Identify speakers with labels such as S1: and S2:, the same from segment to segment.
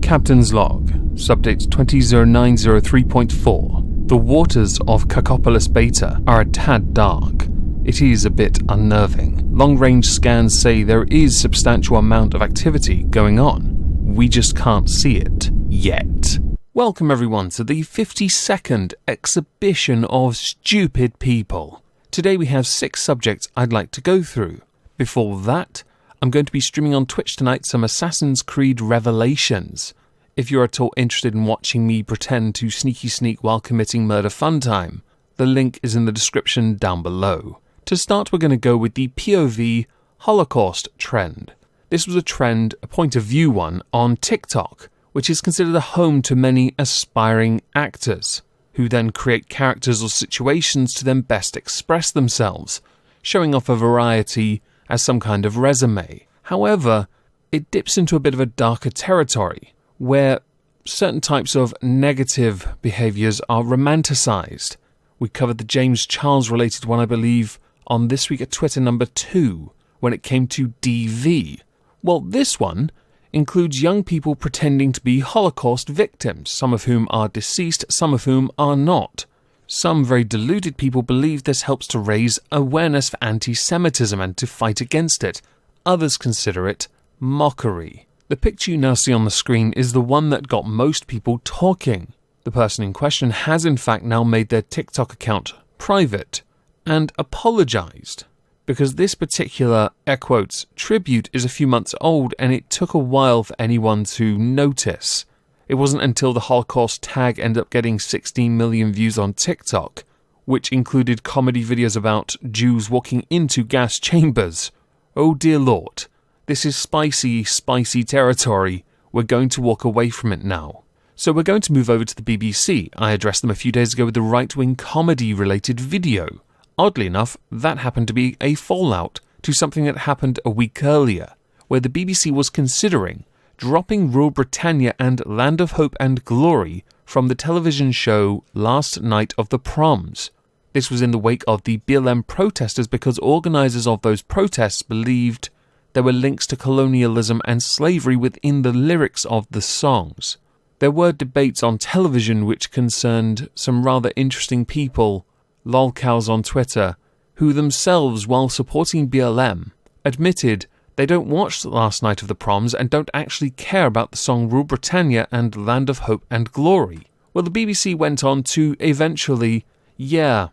S1: Captain's Log, Subdate 200903.4. The waters of Cacopolis Beta are a tad dark. It is a bit unnerving. Long-range scans say there is substantial amount of activity going on. We just can't see it yet. Welcome everyone to the 52nd exhibition of stupid people. Today we have 6 subjects I'd like to go through. Before that, I'm going to be streaming on Twitch tonight some Assassin's Creed Revelations. If you're at all interested in watching me pretend to sneaky sneak while committing murder fun time, the link is in the description down below. To start, we're going to go with the POV Holocaust trend. This was a trend, a point of view one, on TikTok, which is considered a home to many aspiring actors, who then create characters or situations to then best express themselves, showing off a variety as some kind of resume. However, it dips into a bit of a darker territory, where certain types of negative behaviours are romanticised. We covered the James Charles related one, I believe, on This Week at Twitter number 2, when it came to DV. Well, this one includes young people pretending to be Holocaust victims, some of whom are deceased, some of whom are not. Some very deluded people believe this helps to raise awareness for anti-Semitism and to fight against it. Others consider it mockery. The picture you now see on the screen is the one that got most people talking. The person in question has in fact now made their TikTok account private and apologised, because this particular, air quotes, tribute is a few months old and it took a while for anyone to notice. It wasn't until the Holocaust tag ended up getting 16 million views on TikTok, which included comedy videos about Jews walking into gas chambers. Oh dear Lord, this is spicy, spicy territory. We're going to walk away from it now. So we're going to move over to the BBC. I addressed them a few days ago with the right-wing comedy-related video. Oddly enough, that happened to be a fallout to something that happened a week earlier, where the BBC was considering dropping Rule Britannia and Land of Hope and Glory from the television show Last Night of the Proms. This was in the wake of the BLM protesters because organisers of those protests believed there were links to colonialism and slavery within the lyrics of the songs. There were debates on television which concerned some rather interesting people, lolcows on Twitter, who themselves, while supporting BLM, admitted they don't watch Last Night of the Proms and don't actually care about the song Rule Britannia and Land of Hope and Glory. Well, the BBC went on to eventually, they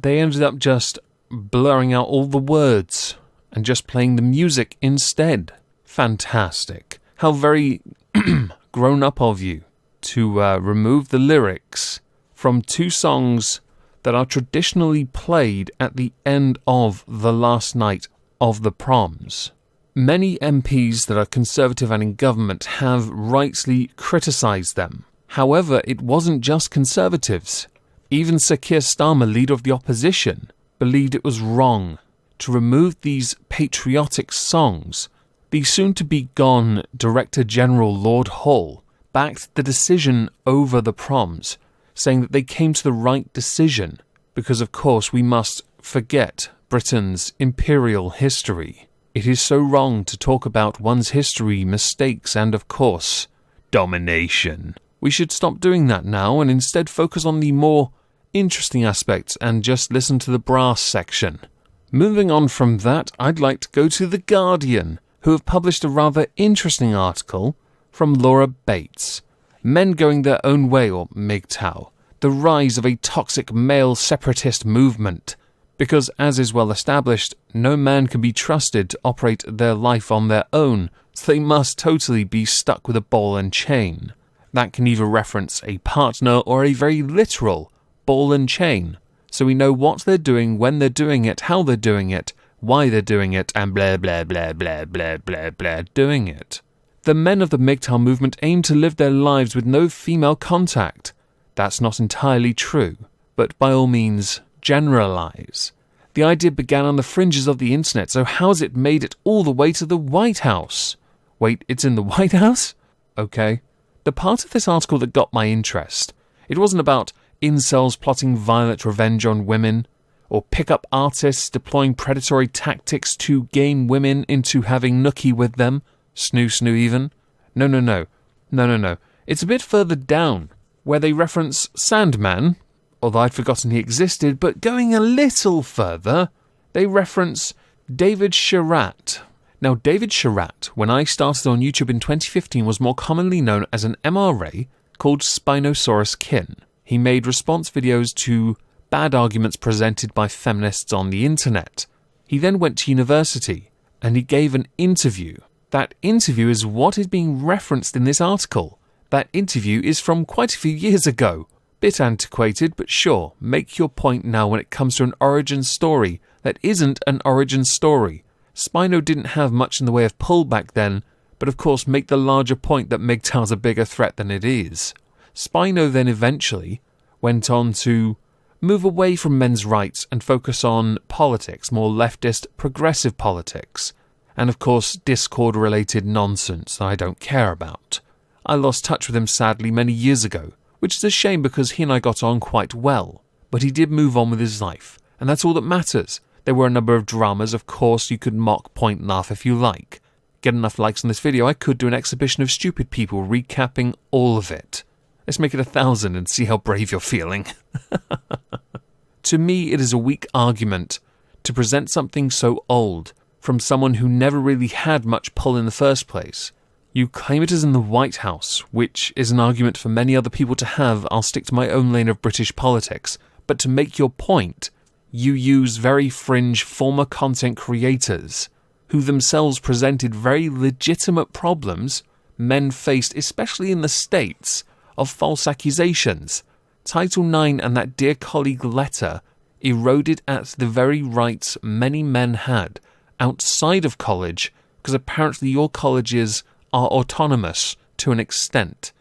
S1: ended up just blurring out all the words and just playing the music instead. Fantastic. How very grown up of you to remove the lyrics from 2 songs that are traditionally played at the end of the last night of the proms. Many MPs that are conservative and in government have rightly criticised them. However, it wasn't just conservatives. Even Sir Keir Starmer, leader of the opposition, believed it was wrong to remove these patriotic songs. The soon-to-be-gone Director General Lord Hull backed the decision over the proms, saying that they came to the right decision because, of course, we must forget Britain's imperial history. It is so wrong to talk about one's history, mistakes, and, of course, domination. We should stop doing that now and instead focus on the more interesting aspects and just listen to the brass section. Moving on from that, I'd like to go to The Guardian, who have published a rather interesting article from Laura Bates. Men Going Their Own Way, or MGTOW, the rise of a toxic male separatist movement. Because, as is well established, no man can be trusted to operate their life on their own, so they must totally be stuck with a ball and chain. That can either reference a partner or a very literal ball and chain, so we know what they're doing, when they're doing it, how they're doing it, why they're doing it, and blah blah blah blah blah blah blah doing it. The men of the MGTOW movement aim to live their lives with no female contact. That's not entirely true, but by all means, generalise. The idea began on the fringes of the internet, so how's it made it all the way to the White House? Wait, it's in the White House? Okay. The part of this article that got my interest, it wasn't about incels plotting violent revenge on women, or pick-up artists deploying predatory tactics to gain women into having nookie with them, snoo even. No. It's a bit further down, where they reference Sandman, although I'd forgotten he existed, but going a little further, they reference David Sharat. Now, David Sharat, when I started on YouTube in 2015, was more commonly known as an MRA called Spinosaurus Kin. He made response videos to bad arguments presented by feminists on the internet. He then went to university, and he gave an interview. That interview is what is being referenced in this article. That interview is from quite a few years ago. Bit antiquated, but sure, make your point now when it comes to an origin story that isn't an origin story. Spino didn't have much in the way of pull back then, but of course make the larger point that MGTOW's a bigger threat than it is. Spino then eventually went on to move away from men's rights and focus on politics, more leftist, progressive politics, and of course Discord-related nonsense that I don't care about. I lost touch with him sadly many years ago, which is a shame because he and I got on quite well, but he did move on with his life, and that's all that matters. There were a number of dramas, of course you could mock, point, laugh if you like. Get enough likes on this video, I could do an exhibition of stupid people recapping all of it. Let's make it 1,000 and see how brave you're feeling. To me, it is a weak argument to present something so old from someone who never really had much pull in the first place. You claim it is in the White House, which is an argument for many other people to have. I'll stick to my own lane of British politics. But to make your point, you use very fringe former content creators who themselves presented very legitimate problems men faced, especially in the States, of false accusations. Title IX and that dear colleague letter eroded at the very rights many men had outside of college, because apparently your colleges are autonomous to an extent.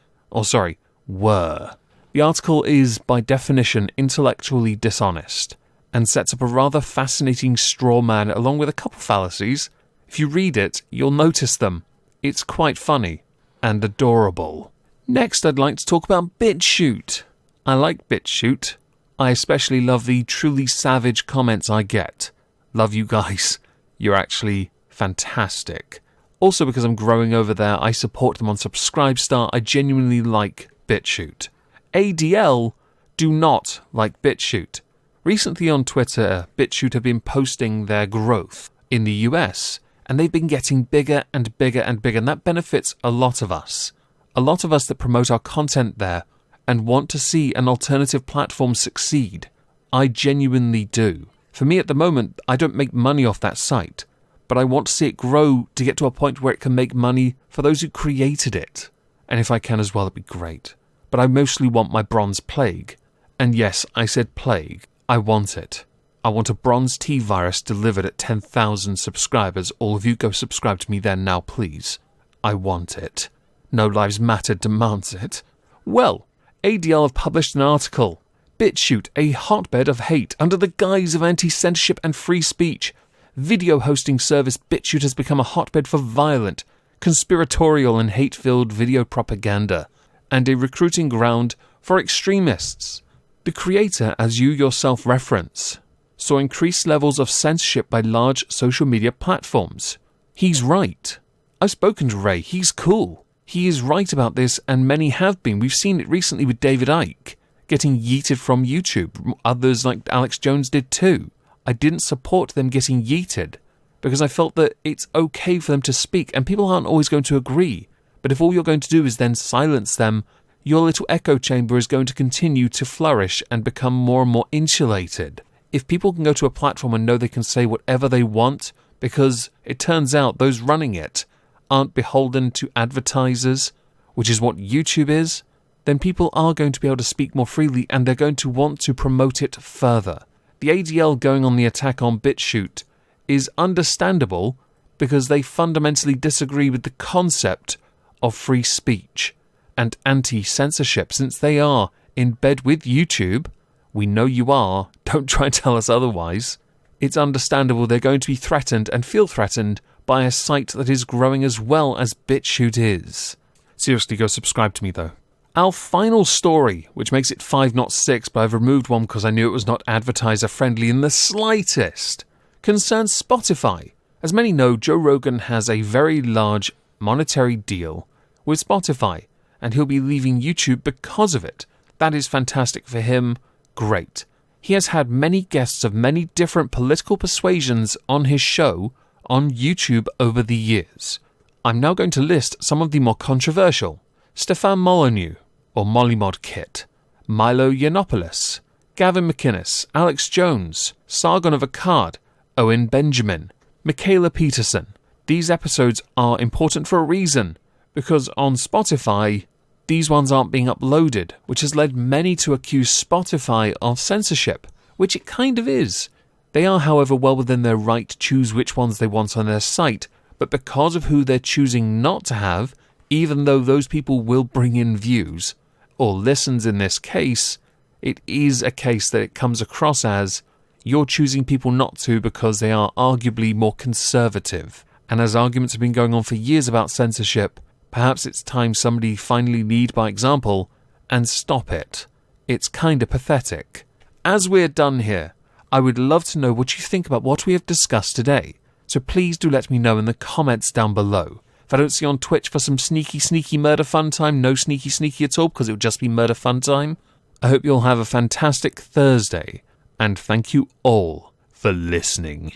S1: Were. The article is, by definition, intellectually dishonest, and sets up a rather fascinating straw man along with a couple fallacies. If you read it, you'll notice them. It's quite funny and adorable. Next, I'd like to talk about BitChute. I like BitChute. I especially love the truly savage comments I get. Love you guys. You're actually fantastic. Also, because I'm growing over there, I support them on Subscribestar. I genuinely like BitChute. ADL do not like BitChute. Recently on Twitter, BitChute have been posting their growth in the US, and they've been getting bigger and bigger and bigger, and that benefits a lot of us. A lot of us that promote our content there and want to see an alternative platform succeed. I genuinely do. For me at the moment, I don't make money off that site, but I want to see it grow to get to a point where it can make money for those who created it. And if I can as well, it'd be great. But I mostly want my bronze plague. And yes, I said plague. I want it. I want a bronze T-virus delivered at 10,000 subscribers. All of you go subscribe to me then now, please. I want it. No Lives Matter demands it. Well, ADL have published an article. BitChute, a hotbed of hate under the guise of anti-censorship and free speech. Video hosting service BitChute has become a hotbed for violent, conspiratorial and hate-filled video propaganda, and a recruiting ground for extremists. The creator, as you yourself reference, saw increased levels of censorship by large social media platforms. He's right. I've spoken to Ray. He's cool. He is right about this, and many have been. We've seen it recently with David Icke getting yeeted from YouTube. Others like Alex Jones did too. I didn't support them getting yeeted because I felt that it's okay for them to speak, and people aren't always going to agree. But if all you're going to do is then silence them, your little echo chamber is going to continue to flourish and become more and more insulated. If people can go to a platform and know they can say whatever they want, because it turns out those running it aren't beholden to advertisers, which is what YouTube is, then people are going to be able to speak more freely and they're going to want to promote it further. The ADL going on the attack on BitChute is understandable because they fundamentally disagree with the concept of free speech and anti-censorship, since they are in bed with YouTube. We know you are, don't try and tell us otherwise. It's understandable they're going to be threatened and feel threatened by a site that is growing as well as BitChute is. Seriously, go subscribe to me though. Our final story, which makes it 5 not 6, but I've removed one because I knew it was not advertiser friendly in the slightest, concerns Spotify. As many know, Joe Rogan has a very large monetary deal with Spotify, and he'll be leaving YouTube because of it. That is fantastic for him. Great. He has had many guests of many different political persuasions on his show on YouTube over the years. I'm now going to list some of the more controversial. Stefan Molyneux, or Mollymod Kit, Milo Yiannopoulos, Gavin McInnes, Alex Jones, Sargon of Akkad, Owen Benjamin, Michaela Peterson. These episodes are important for a reason, because on Spotify, these ones aren't being uploaded, which has led many to accuse Spotify of censorship, which it kind of is. They are, however, well within their right to choose which ones they want on their site, but because of who they're choosing not to have, even though those people will bring in views, or listens in this case, it is a case that it comes across as you're choosing people not to because they are arguably more conservative. And as arguments have been going on for years about censorship, perhaps it's time somebody finally lead by example and stop it. It's kinda pathetic. As we're done here, I would love to know what you think about what we have discussed today. So please do let me know in the comments down below. If I don't see you on Twitch for some sneaky murder fun time, no sneaky at all, because it would just be murder fun time, I hope you'll have a fantastic Thursday, and thank you all for listening.